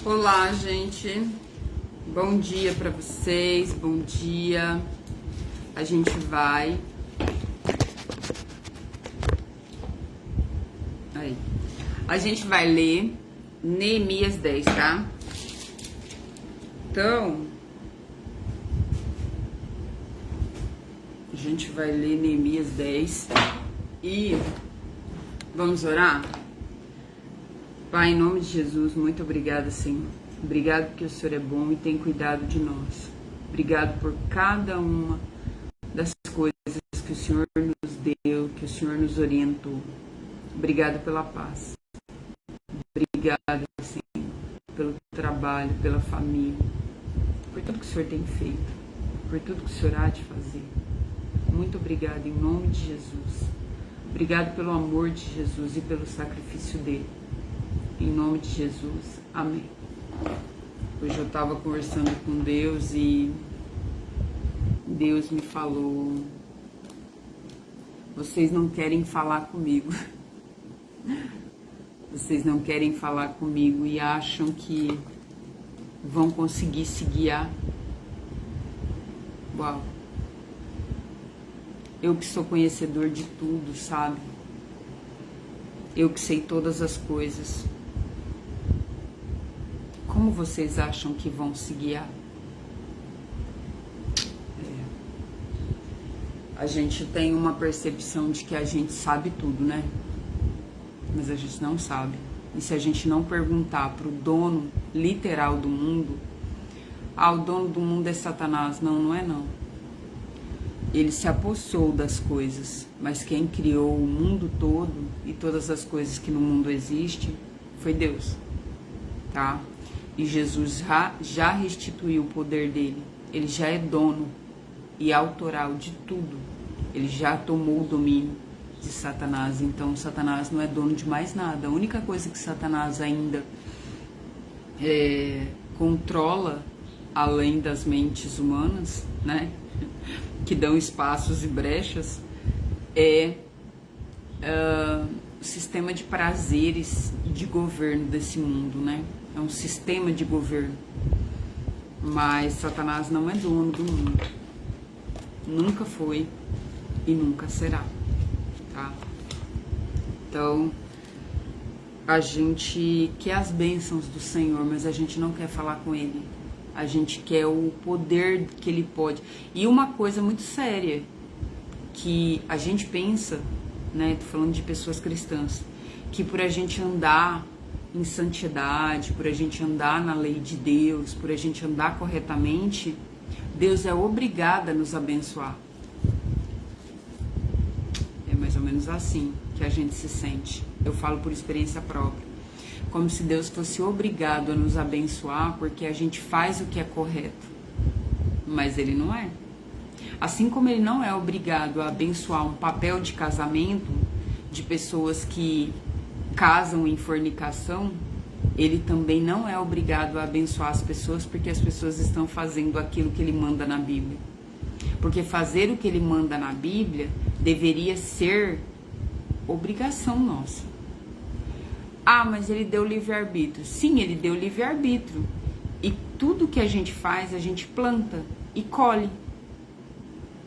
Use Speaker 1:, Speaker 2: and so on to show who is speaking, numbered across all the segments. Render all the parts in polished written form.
Speaker 1: Olá, gente. Bom dia para vocês. Bom dia. A gente vai. Aí. A gente vai ler Neemias 10, tá? Então, a gente vai ler Neemias 10 e vamos orar? Pai, em nome de Jesus, muito obrigada, Senhor. Obrigado porque o Senhor é bom e tem cuidado de nós. Obrigado por cada uma das coisas que o Senhor nos deu, que o Senhor nos orientou. Obrigado pela paz. Obrigado, Senhor, pelo trabalho, pela família, por tudo que o Senhor tem feito, por tudo que o Senhor há de fazer. Muito obrigado em nome de Jesus. Obrigado pelo amor de Jesus e pelo sacrifício dele. Em nome de Jesus, amém. Hoje eu estava conversando com Deus e Deus me falou: vocês não querem falar comigo. Vocês não querem falar comigo e acham que vão conseguir se guiar. Uau. Eu que sou conhecedor de tudo, sabe? Eu que sei todas as coisas. Como vocês acham que vão se guiar? A gente tem uma percepção de que a gente sabe tudo, né? Mas a gente não sabe. E se a gente não perguntar para o dono literal do mundo, o dono do mundo é Satanás. Não, não é não. Ele se apossou das coisas, mas quem criou o mundo todo e todas as coisas que no mundo existem foi Deus, tá? E Jesus já restituiu o poder dele. Ele já é dono e autoral de tudo. Ele já tomou o domínio de Satanás. Então Satanás não é dono de mais nada. A única coisa que Satanás ainda controla, além das mentes humanas, né, que dão espaços e brechas, é o sistema de prazeres e de governo desse mundo, né? É um sistema de governo. Mas Satanás não é dono do mundo. Nunca foi e nunca será, tá? Então, a gente quer as bênçãos do Senhor, mas a gente não quer falar com Ele. A gente quer o poder que Ele pode. E uma coisa muito séria, que a gente pensa, né? Tô falando de pessoas cristãs, que por a gente andar em santidade, por a gente andar na lei de Deus, por a gente andar corretamente, Deus é obrigado a nos abençoar. É mais ou menos assim que a gente se sente. Eu falo por experiência própria. Como se Deus fosse obrigado a nos abençoar porque a gente faz o que é correto. Mas Ele não é. Assim como Ele não é obrigado a abençoar um papel de casamento de pessoas que casam em fornicação, Ele também não é obrigado a abençoar as pessoas porque as pessoas estão fazendo aquilo que Ele manda na Bíblia. Porque fazer o que Ele manda na Bíblia deveria ser obrigação nossa. Mas Ele deu livre-arbítrio. Sim, Ele deu livre-arbítrio. E tudo que a gente faz, a gente planta e colhe.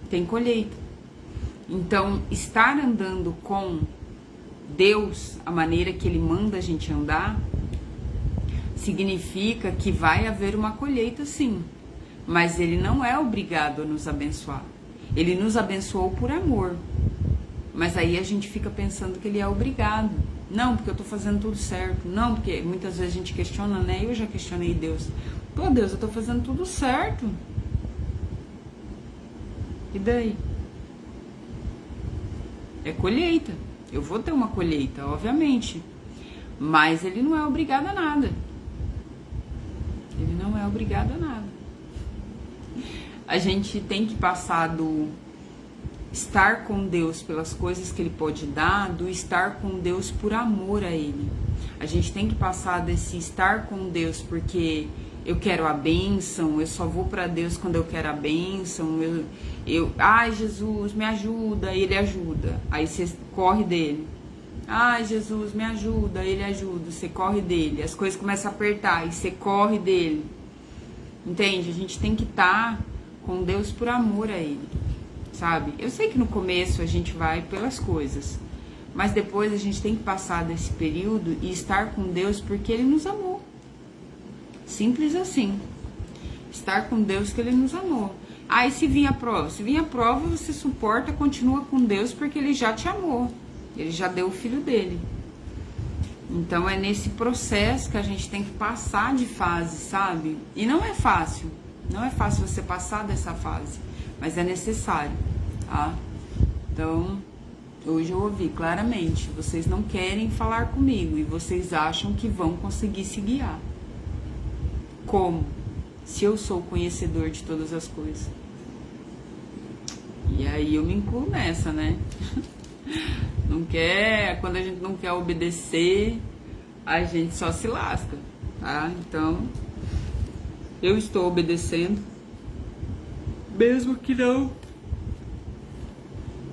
Speaker 1: Tem colheita. Então, estar andando com Deus, a maneira que Ele manda a gente andar, significa que vai haver uma colheita, sim. Mas Ele não é obrigado a nos abençoar. Ele nos abençoou por amor. Mas aí a gente fica pensando que Ele é obrigado. Não, porque eu tô fazendo tudo certo. Não, porque muitas vezes a gente questiona, né? Eu já questionei Deus. Pô, Deus, eu tô fazendo tudo certo. E daí? É colheita. Eu vou ter uma colheita, obviamente. Mas Ele não é obrigado a nada. Ele não é obrigado a nada. A gente tem que passar do estar com Deus pelas coisas que Ele pode dar, do estar com Deus por amor a Ele. A gente tem que passar desse estar com Deus porque eu quero a bênção, eu só vou para Deus quando eu quero a bênção, ai Jesus, me ajuda, e Ele ajuda. Aí você corre dele. Ai, Jesus, me ajuda, ele ajuda, você corre dele. As coisas começam a apertar e você corre dele. Entende? A gente tem que estar com Deus por amor a ele, sabe? Eu sei que no começo a gente vai pelas coisas, mas depois a gente tem que passar desse período e estar com Deus porque ele nos amou. Simples assim. Estar com Deus que ele nos amou. Aí se vir a prova, você suporta, continua com Deus porque ele já te amou. Ele já deu o filho dele. Então é nesse processo que a gente tem que passar de fase, sabe? E não é fácil. Não é fácil você passar dessa fase, mas é necessário, tá? Então, hoje eu ouvi claramente, vocês não querem falar comigo e vocês acham que vão conseguir se guiar. Como? Se eu sou conhecedor de todas as coisas. E aí eu me incluo nessa, né? Não quer, quando a gente não quer obedecer, a gente só se lasca, tá? Então, eu estou obedecendo, mesmo que não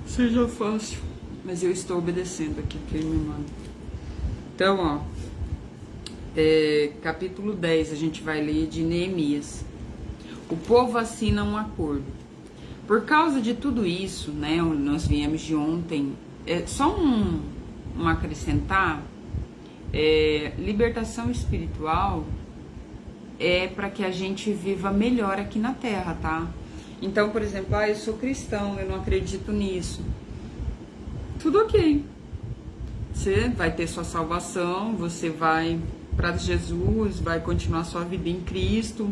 Speaker 1: seja fácil, mas eu estou obedecendo aqui que ele me manda. Então, ó, capítulo 10, a gente vai ler de Neemias. O povo assina um acordo. Por causa de tudo isso, né, nós viemos de ontem, só um acrescentar, libertação espiritual é para que a gente viva melhor aqui na Terra, tá? Então, por exemplo, eu sou cristão, eu não acredito nisso. Tudo ok. Você vai ter sua salvação, você vai para Jesus, vai continuar sua vida em Cristo,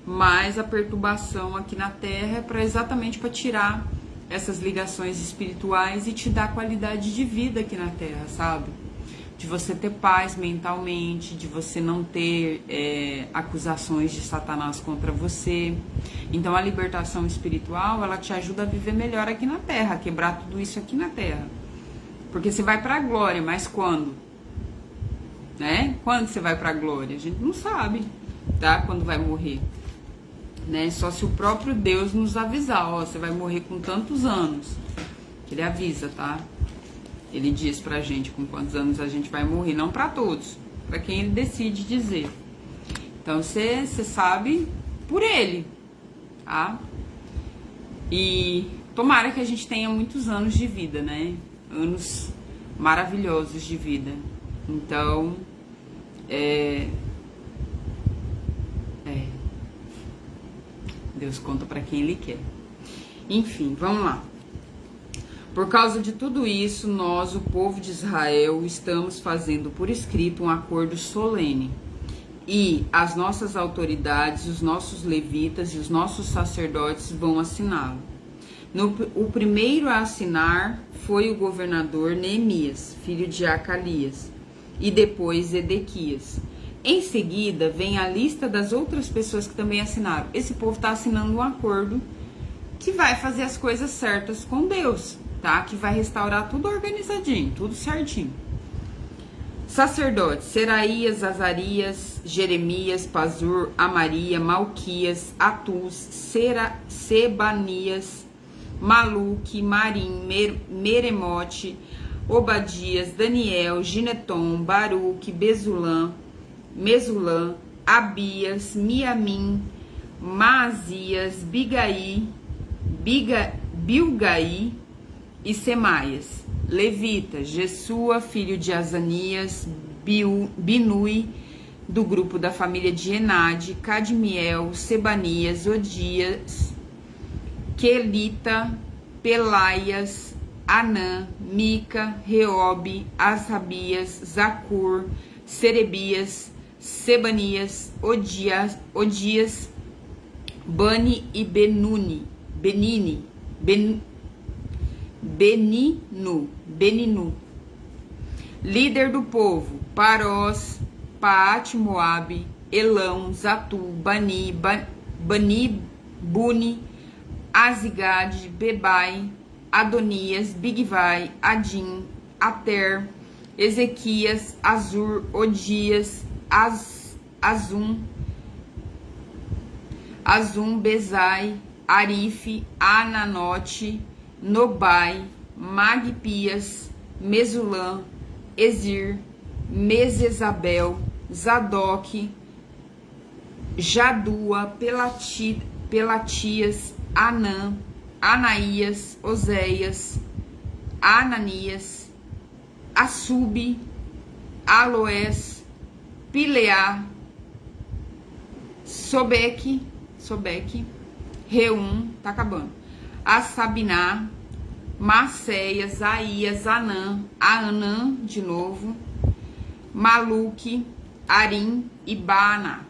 Speaker 1: mas a perturbação aqui na Terra é exatamente para tirar essas ligações espirituais e te dar qualidade de vida aqui na Terra, sabe? De você ter paz mentalmente, de você não ter acusações de Satanás contra você. Então a libertação espiritual, ela te ajuda a viver melhor aqui na Terra, a quebrar tudo isso aqui na Terra. Porque você vai para a glória, mas quando? Né? Quando você vai para a glória? A gente não sabe, tá? Quando vai morrer. Né? Só se o próprio Deus nos avisar, ó, você vai morrer com tantos anos. Ele avisa, tá? Ele diz pra gente com quantos anos a gente vai morrer, não pra todos, pra quem ele decide dizer. Então você sabe por ele, tá? E tomara que a gente tenha muitos anos de vida, né? Anos maravilhosos de vida. Então, Deus conta pra quem ele quer. Enfim, vamos lá. Por causa de tudo isso, nós, o povo de Israel, estamos fazendo por escrito um acordo solene. E as nossas autoridades, os nossos levitas e os nossos sacerdotes vão assiná-lo. O primeiro a assinar foi o governador Neemias, filho de Acalias, e depois Edequias. Em seguida, vem a lista das outras pessoas que também assinaram. Esse povo está assinando um acordo que vai fazer as coisas certas com Deus, tá? Que vai restaurar tudo organizadinho, tudo certinho. Sacerdotes: Seraías, Azarias, Jeremias, Pazur, Amaria, Malquias, Atus, Sebanias, Maluque, Marim, Meremote, Obadias, Daniel, Gineton, Baruque, Mesulam, Abias, Miamim, Maazias, Bilgai e Semaias. Levitas: Jesua, filho de Azanias, Binui, do grupo da família de Enade, Cadmiel, Sebanias, Odias, Quelita, Pelaias, Anã, Mica, Reobe, Asabias, Zacur, Serebias, Sebanias, Odias, Bani e Beninu. Líder do povo: Parós, Paate Moabe, Elão, Zatu, Bani, Buni, Azigade, Bebai, Adonias, Bigvai, Adim, Ater, Ezequias, Azur, Odias, Azum, Bezai, Arife, Ananote, Nobai, Magpias, Mesulam, Ezir, Mesesabel, Zadok, Jadua, Pelatias, Anã, Anaías, Oséias, Ananias, Assub, Aloés, Pileá, Sobeque, Reum, tá acabando, Assabiná, Maceias, Aías, Anã, de novo, Maluque, Arim e Bana.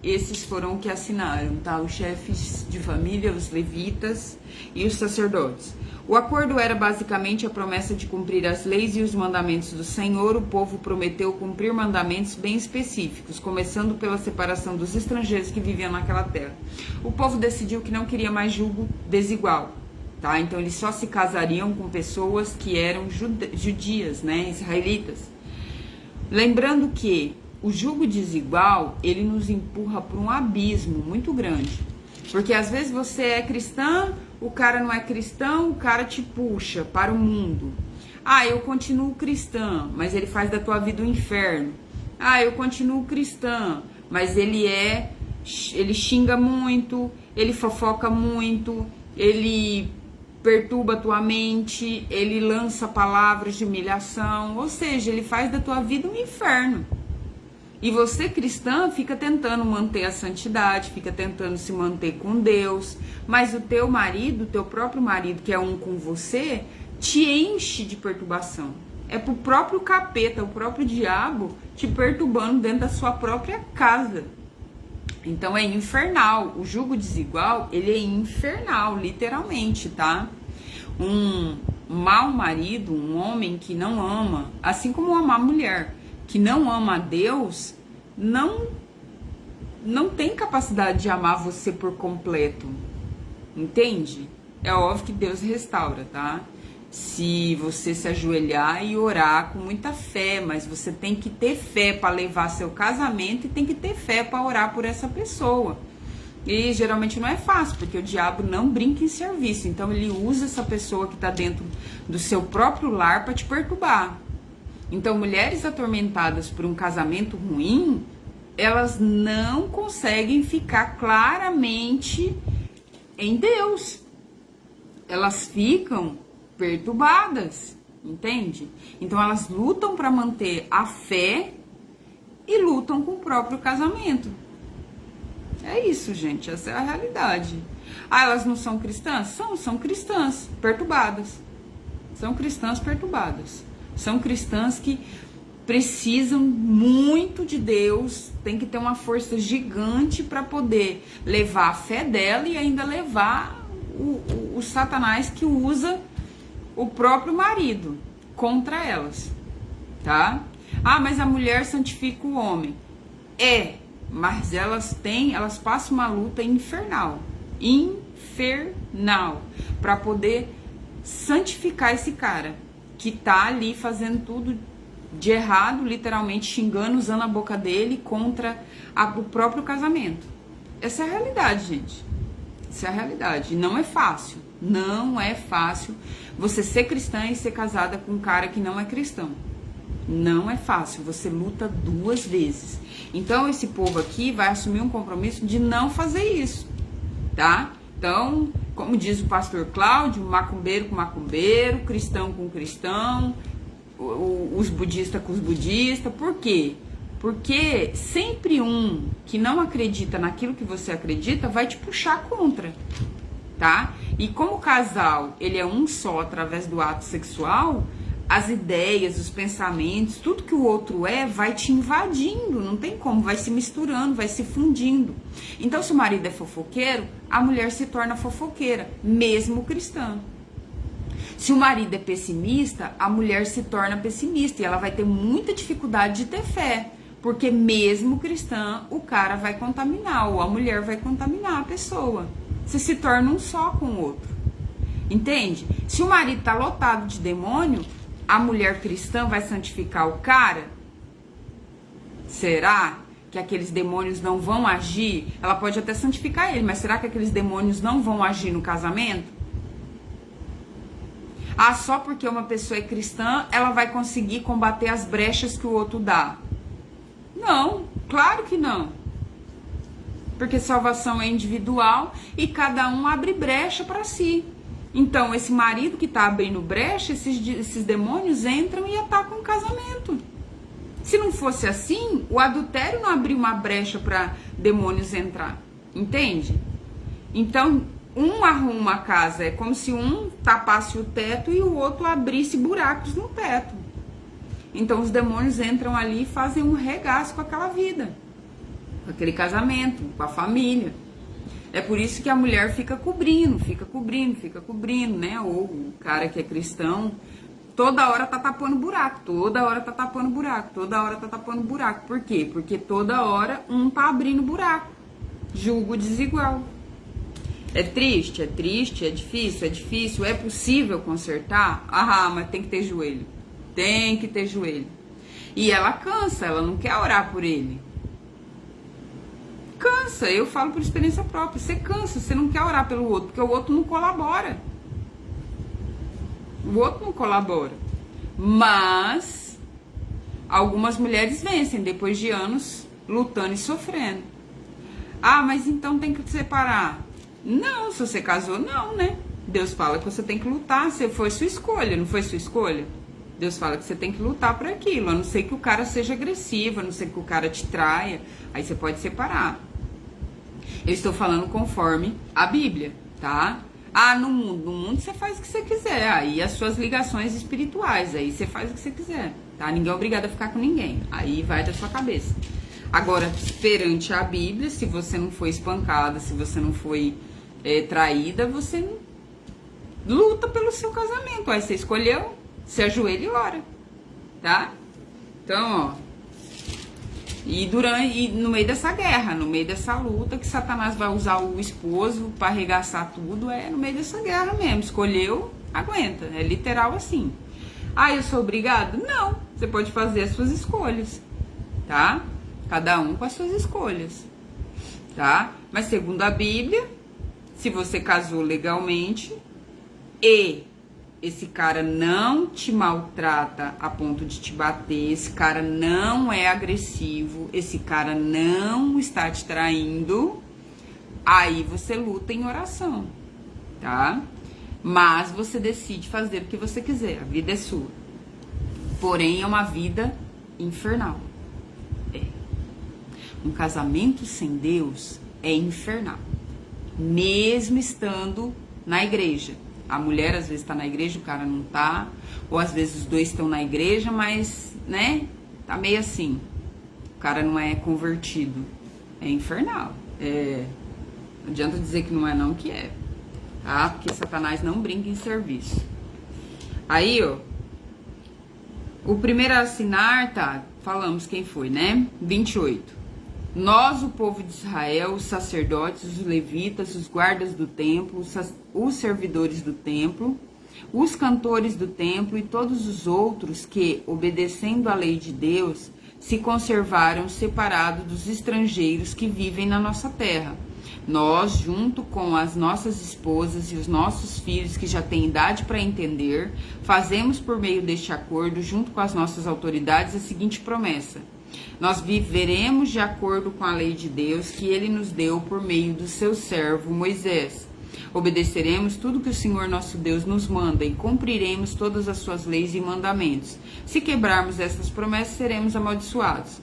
Speaker 1: Esses foram que assinaram, tá? Os chefes de família, os levitas e os sacerdotes. O acordo era basicamente a promessa de cumprir as leis e os mandamentos do Senhor. O povo prometeu cumprir mandamentos bem específicos, começando pela separação dos estrangeiros que viviam naquela terra. O povo decidiu que não queria mais julgo desigual, tá? Então eles só se casariam com pessoas que eram judias, né? Israelitas. Lembrando que o julgo desigual, ele nos empurra para um abismo muito grande. Porque às vezes você é cristã, o cara não é cristão, o cara te puxa para o mundo. Ah, eu continuo cristã, mas ele faz da tua vida um inferno. Ah, eu continuo cristã, mas ele xinga muito, ele fofoca muito, ele perturba a tua mente, ele lança palavras de humilhação, ou seja, ele faz da tua vida um inferno. E você, cristã, fica tentando manter a santidade, fica tentando se manter com Deus, mas o teu marido, o teu próprio marido, que é um com você, te enche de perturbação. É pro próprio capeta, o próprio diabo te perturbando dentro da sua própria casa. Então é infernal. O jugo desigual, ele é infernal, literalmente, tá? Um mau marido, um homem que não ama, assim como uma má mulher que não ama a Deus, não tem capacidade de amar você por completo, entende? É óbvio que Deus restaura, tá? Se você se ajoelhar e orar com muita fé, mas você tem que ter fé para levar seu casamento e tem que ter fé para orar por essa pessoa. E geralmente não é fácil, porque o diabo não brinca em serviço, então ele usa essa pessoa que está dentro do seu próprio lar para te perturbar. Então, mulheres atormentadas por um casamento ruim, elas não conseguem ficar claramente em Deus. Elas ficam perturbadas, entende? Então, elas lutam para manter a fé e lutam com o próprio casamento. É isso, gente. Essa é a realidade. Ah, elas não são cristãs? São cristãs perturbadas. São cristãs perturbadas. São cristãs que precisam muito de Deus, tem que ter uma força gigante para poder levar a fé dela e ainda levar o Satanás que usa o próprio marido contra elas, tá? Ah, mas a mulher santifica o homem. Mas elas passam uma luta infernal para poder santificar esse cara que tá ali fazendo tudo de errado, literalmente xingando, usando a boca dele contra o próprio casamento. Essa é a realidade, gente. Essa é a realidade. Não é fácil. Não é fácil você ser cristã e ser casada com um cara que não é cristão. Não é fácil. Você luta 2 vezes. Então, esse povo aqui vai assumir um compromisso de não fazer isso, tá? Então, como diz o pastor Cláudio, macumbeiro com macumbeiro, cristão com cristão, os budistas com os budistas. Por quê? Porque sempre um que não acredita naquilo que você acredita vai te puxar contra, tá? E como o casal, ele é um só através do ato sexual, as ideias, os pensamentos, tudo que o outro vai te invadindo, não tem como, vai se misturando, vai se fundindo. Então, se o marido é fofoqueiro, a mulher se torna fofoqueira, mesmo cristã. Se o marido é pessimista, a mulher se torna pessimista e ela vai ter muita dificuldade de ter fé, porque mesmo cristã, o cara vai contaminar, ou a mulher vai contaminar a pessoa. Você se torna um só com o outro, entende? Se o marido tá lotado de demônio, a mulher cristã vai santificar o cara? Será que aqueles demônios não vão agir? Ela pode até santificar ele, mas será que aqueles demônios não vão agir no casamento? Ah, só porque uma pessoa é cristã, ela vai conseguir combater as brechas que o outro dá. Não, claro que não. Porque salvação é individual e cada um abre brecha para si. Então, esse marido que está abrindo brecha, esses demônios entram e atacam o casamento. Se não fosse assim, o adultério não abriu uma brecha para demônios entrar. Entende? Então, um arruma a casa, é como se um tapasse o teto e o outro abrisse buracos no teto. Então, os demônios entram ali e fazem um regaço com aquela vida, com aquele casamento, com a família. É por isso que a mulher fica cobrindo, né? Ou o cara que é cristão, toda hora tá tapando buraco, toda hora tá tapando buraco. Por quê? Porque toda hora um tá abrindo buraco. Julgo desigual. É triste, é difícil, é possível consertar? Ah, mas tem que ter joelho. E ela cansa, ela não quer orar por ele. Cansa, eu falo por experiência própria, você cansa, você não quer orar pelo outro, porque o outro não colabora. Mas algumas mulheres vencem depois de anos lutando e sofrendo. Ah, mas então tem que separar. Não, se você casou, não, né? Deus fala que você tem que lutar, se foi sua escolha, não foi sua escolha? Deus fala que você tem que lutar por aquilo, a não ser que o cara seja agressivo, a não ser que o cara te traia, aí você pode separar. Eu estou falando conforme a Bíblia, tá? Ah, no mundo você faz o que você quiser, aí as suas ligações espirituais, aí você faz o que você quiser, tá? Ninguém é obrigado a ficar com ninguém, aí vai da sua cabeça. Agora, perante a Bíblia, se você não foi espancada, se você não foi traída, você luta pelo seu casamento. Aí você escolheu, se ajoelha e ora, tá? Então, ó, e no meio dessa guerra, no meio dessa luta que Satanás vai usar o esposo para arregaçar tudo, é no meio dessa guerra mesmo. Escolheu, aguenta, é literal assim. Ah, eu sou obrigado? Não, você pode fazer as suas escolhas, tá? Cada um com as suas escolhas, tá? Mas segundo a Bíblia, se você casou legalmente e esse cara não te maltrata a ponto de te bater, esse cara não é agressivo, esse cara não está te traindo, aí você luta em oração, tá? Mas você decide fazer o que você quiser, a vida é sua. Porém, é uma vida infernal. Um casamento sem Deus é infernal. Mesmo estando na igreja. A mulher às vezes está na igreja, o cara não tá. Ou às vezes os dois estão na igreja, mas, né, tá meio assim. O cara não é convertido. É infernal. Não adianta dizer que não é não, que é. Tá? Porque Satanás não brinca em serviço. Aí, ó. O primeiro a assinar, tá, falamos quem foi, né? 28. Nós, o povo de Israel, os sacerdotes, os levitas, os guardas do templo, os servidores do templo, os cantores do templo e todos os outros que, obedecendo à lei de Deus, se conservaram separados dos estrangeiros que vivem na nossa terra. Nós, junto com as nossas esposas e os nossos filhos que já têm idade para entender, fazemos por meio deste acordo, junto com as nossas autoridades, a seguinte promessa: nós viveremos de acordo com a lei de Deus que ele nos deu por meio do seu servo Moisés. Obedeceremos tudo que o Senhor nosso Deus nos manda e cumpriremos todas as suas leis e mandamentos. Se quebrarmos essas promessas, seremos amaldiçoados.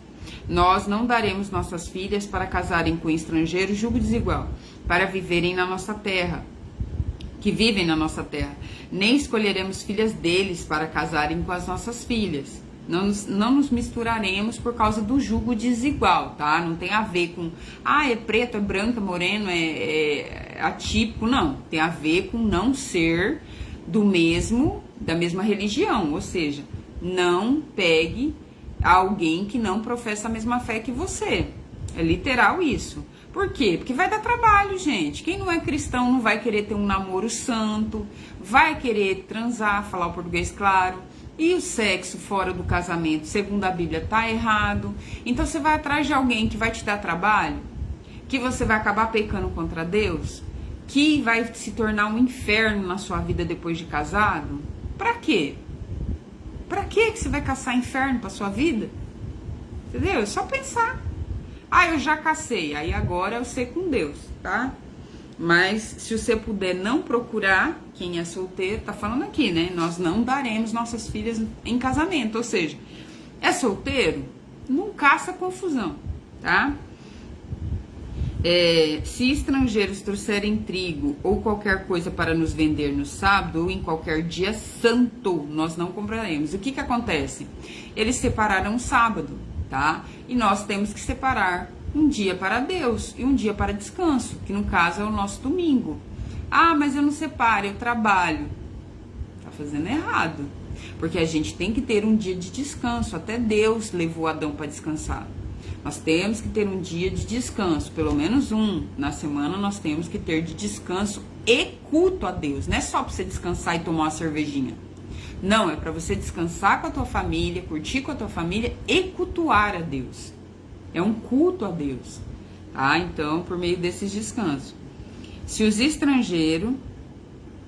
Speaker 1: Nós não daremos nossas filhas para casarem com estrangeiros julgo desigual, para viverem na nossa terra, que vivem na nossa terra. Nem escolheremos filhas deles para casarem com as nossas filhas. Não nos misturaremos por causa do julgo desigual, tá? Não tem a ver com, é preto, é branco, é moreno, é atípico, não. Tem a ver com não ser da mesma religião, ou seja, não pegue alguém que não professa a mesma fé que você. É literal isso. Por quê? Porque vai dar trabalho, gente. Quem não é cristão não vai querer ter um namoro santo, vai querer transar, falar o português claro. E o sexo fora do casamento, segundo a Bíblia, tá errado. Então você vai atrás de alguém que vai te dar trabalho, que você vai acabar pecando contra Deus, que vai se tornar um inferno na sua vida depois de casado. Pra quê? Pra quê que você vai caçar inferno pra sua vida? Entendeu? É só pensar. Ah, eu já cacei, aí agora eu sei com Deus, tá? Mas se você puder não procurar, quem é solteiro, tá falando aqui, né? Nós não daremos nossas filhas em casamento. Ou seja, é solteiro? Não caça confusão, tá? Se estrangeiros trouxerem trigo ou qualquer coisa para nos vender no sábado ou em qualquer dia santo, nós não compraremos. O que que acontece? Eles separaram o sábado, tá? E nós temos que separar um dia para Deus e um dia para descanso, que no caso é o nosso domingo. Ah, mas eu não separo, eu trabalho. Tá fazendo errado. Porque a gente tem que ter um dia de descanso. Até Deus levou Adão para descansar. Nós temos que ter um dia de descanso, pelo menos um na semana nós temos que ter de descanso e culto a Deus. Não é só para você descansar e tomar uma cervejinha. Não, é para você descansar com a tua família, curtir com a tua família e cultuar a Deus. É um culto a Deus, tá? Então, por meio desses descansos. Se os estrangeiros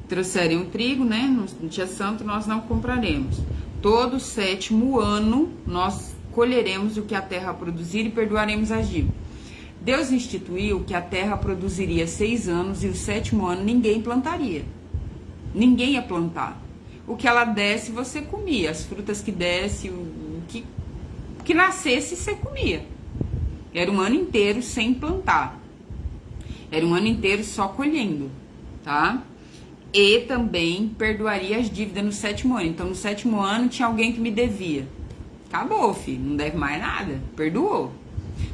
Speaker 1: trouxerem um trigo, né, no dia santo, nós não compraremos. Todo 7º ano, nós colheremos o que a terra produzir e perdoaremos as dívidas. Deus instituiu que a terra produziria 6 anos e o 7º ano ninguém plantaria. Ninguém ia plantar. O que ela desse, você comia. As frutas que desse, o que nascesse, você comia. Era um ano inteiro sem plantar. Era um ano inteiro só colhendo, tá? E também perdoaria as dívidas no 7º ano. Então, no 7º ano, tinha alguém que me devia. Acabou, filho. Não deve mais nada. Perdoou.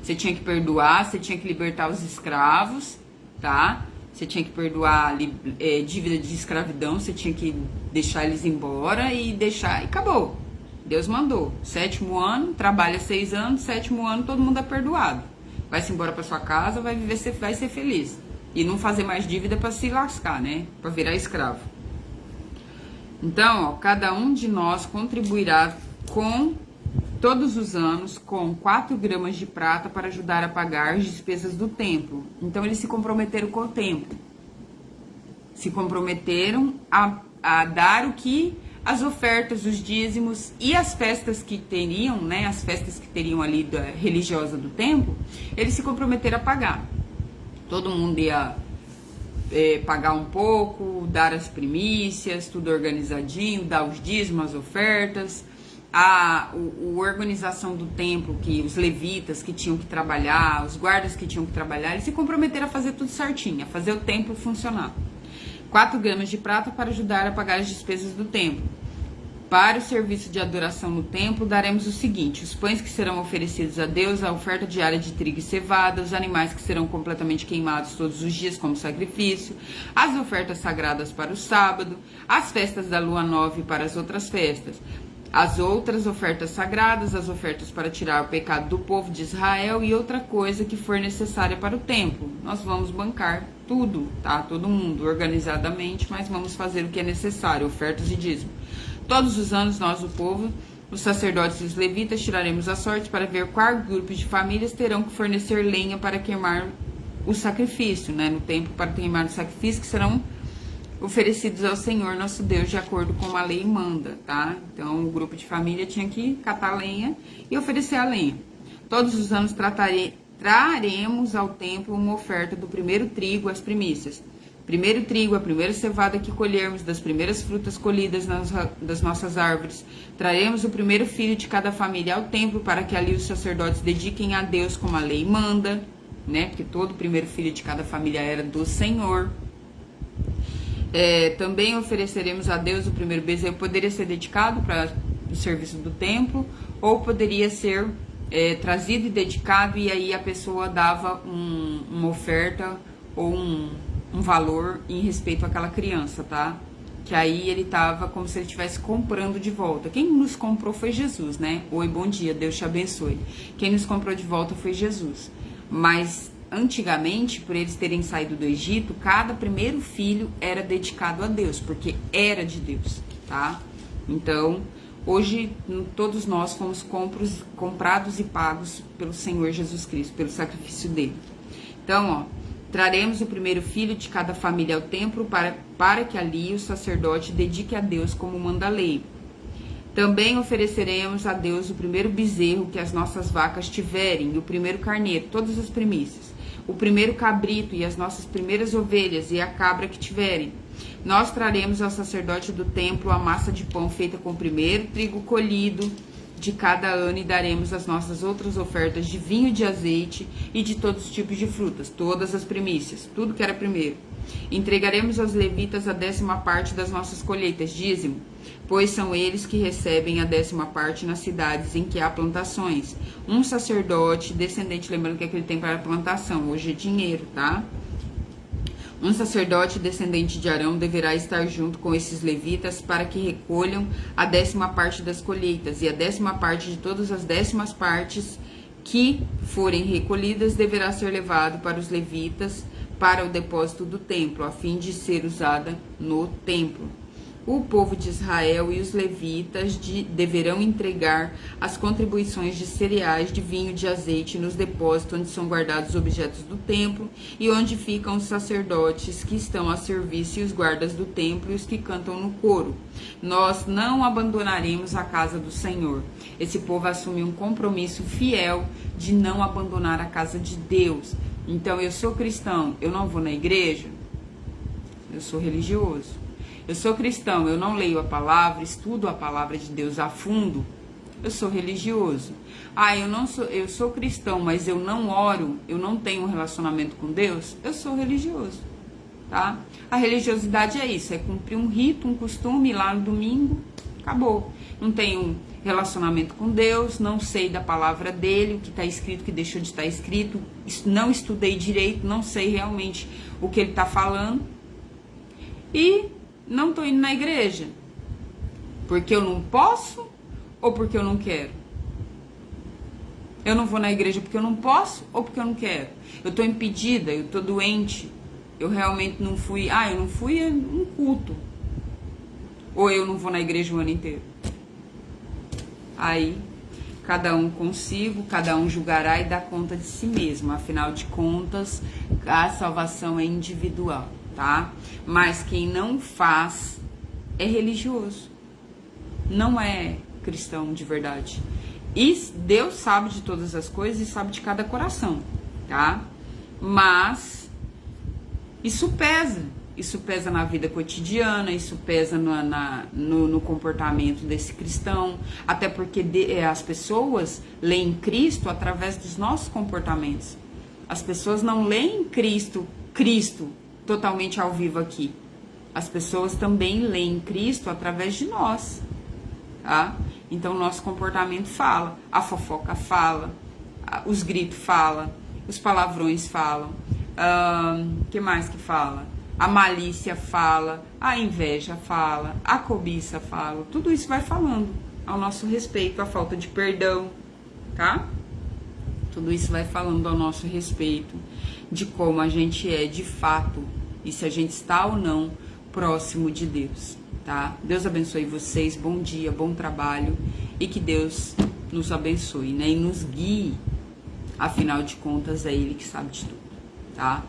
Speaker 1: Você tinha que perdoar, você tinha que libertar os escravos, tá? Você tinha que perdoar dívida de escravidão, você tinha que deixar eles embora e deixar... E acabou. Deus mandou. 7º ano, trabalha 6 anos, 7º ano, todo mundo é perdoado. Vai-se embora para sua casa, vai ser feliz. E não fazer mais dívida para se lascar, né? Para virar escravo. Então, ó, cada um de nós contribuirá todos os anos com 4 gramas de prata para ajudar a pagar as despesas do templo. Então, eles se comprometeram com o templo. Se comprometeram a dar o que... as ofertas, os dízimos e as festas que teriam, né? As festas que teriam ali da religiosa do templo, eles se comprometeram a pagar. Todo mundo ia pagar um pouco, dar as primícias, tudo organizadinho, dar os dízimos, as ofertas, a organização do templo, que os levitas que tinham que trabalhar, os guardas que tinham que trabalhar, eles se comprometeram a fazer tudo certinho, a fazer o templo funcionar. 4 gramas de prata para ajudar a pagar as despesas do templo. Para o serviço de adoração no templo, daremos o seguinte: os pães que serão oferecidos a Deus, a oferta diária de trigo e cevada, os animais que serão completamente queimados todos os dias como sacrifício, as ofertas sagradas para o sábado, as festas da lua nova e para as outras festas, as outras ofertas sagradas, as ofertas para tirar o pecado do povo de Israel e outra coisa que for necessária para o templo. Nós vamos bancar tudo, tá? Todo mundo, organizadamente, mas vamos fazer o que é necessário, ofertas e dízimo. Todos os anos, nós, o povo, os sacerdotes e os levitas, tiraremos a sorte para ver quais grupos de famílias terão que fornecer lenha para queimar o sacrifício, né? No templo, para queimar o sacrifício que serão oferecidos ao Senhor nosso Deus de acordo com a lei manda, tá? Então o grupo de família tinha que catar lenha e oferecer a lenha. Todos os anos traremos ao templo uma oferta do primeiro trigo, as primícias. Primeiro trigo, a primeira cevada que colhermos, das primeiras frutas colhidas das nossas árvores. Traremos o primeiro filho de cada família ao templo para que ali os sacerdotes dediquem a Deus como a lei manda, né? Porque todo primeiro filho de cada família era do Senhor. Também ofereceremos a Deus o primeiro bezerro. Poderia ser dedicado para o serviço do templo, ou poderia ser trazido e dedicado, e aí a pessoa dava uma oferta ou um valor em respeito àquela criança, tá? Que aí ele tava como se ele estivesse comprando de volta. Quem nos comprou foi Jesus, né? Oi, bom dia, Deus te abençoe. Quem nos comprou de volta foi Jesus. Mas antigamente, por eles terem saído do Egito, cada primeiro filho era dedicado a Deus, porque era de Deus, tá? Então, hoje todos nós fomos comprados e pagos pelo Senhor Jesus Cristo, pelo sacrifício dele. Então, ó, Traremos o primeiro filho de cada família ao templo para que ali o sacerdote dedique a Deus como manda a lei. Também ofereceremos a Deus o primeiro bezerro que as nossas vacas tiverem, e o primeiro carneiro, todas as primícias, o primeiro cabrito e as nossas primeiras ovelhas e a cabra que tiverem. Nós traremos ao sacerdote do templo a massa de pão feita com o primeiro trigo colhido de cada ano e daremos as nossas outras ofertas de vinho, de azeite e de todos os tipos de frutas, todas as primícias, tudo que era primeiro. Entregaremos aos levitas a 10ª parte das nossas colheitas, dízimo, pois são eles que recebem a 10ª parte nas cidades em que há plantações. Um sacerdote descendente, lembrando que aquele tempo era plantação, hoje é dinheiro, tá? Um sacerdote descendente de Arão deverá estar junto com esses levitas para que recolham a 10ª parte das colheitas, e a 10ª parte de todas as 10ª partes que forem recolhidas deverá ser levado para os levitas para o depósito do templo, a fim de ser usada no templo. O povo de Israel e os levitas deverão entregar as contribuições de cereais, de vinho, de azeite nos depósitos onde são guardados os objetos do templo e onde ficam os sacerdotes que estão a serviço e os guardas do templo e os que cantam no coro. Nós não abandonaremos a casa do Senhor. Esse povo assume um compromisso fiel de não abandonar a casa de Deus. Então, eu sou cristão, eu não vou na igreja, eu sou religioso. Eu sou cristão, eu não leio a palavra, estudo a palavra de Deus a fundo, eu sou religioso. Eu sou cristão, mas eu não oro, eu não tenho um relacionamento com Deus, eu sou religioso, tá? A religiosidade é isso, é cumprir um rito, um costume, ir lá no domingo, acabou. Não tenho relacionamento com Deus, não sei da palavra dele, o que está escrito, o que deixou de estar escrito, não estudei direito, não sei realmente o que ele está falando, e não estou indo na igreja, porque eu não posso ou porque eu não quero? Eu não vou na igreja porque eu não posso ou porque eu não quero? Eu estou impedida, eu estou doente, eu realmente não fui, eu não fui a um culto, ou eu não vou na igreja o ano inteiro? Aí, cada um consigo, cada um julgará e dá conta de si mesmo, afinal de contas, a salvação é individual. Tá? Mas quem não faz é religioso, não é cristão de verdade. E Deus sabe de todas as coisas e sabe de cada coração, tá? Mas isso pesa na vida cotidiana, isso pesa no comportamento desse cristão, até porque as pessoas leem Cristo através dos nossos comportamentos. As pessoas não leem Cristo totalmente ao vivo aqui. As pessoas também leem Cristo através de nós, tá? Então, nosso comportamento fala, a fofoca fala, os gritos falam, os palavrões falam, que mais que fala? A malícia fala, a inveja fala, a cobiça fala, tudo isso vai falando ao nosso respeito, a falta de perdão, tá? Tudo isso vai falando ao nosso respeito de como a gente é de fato e se a gente está ou não próximo de Deus, tá? Deus abençoe vocês, bom dia, bom trabalho e que Deus nos abençoe, né? E nos guie, afinal de contas é Ele que sabe de tudo, tá?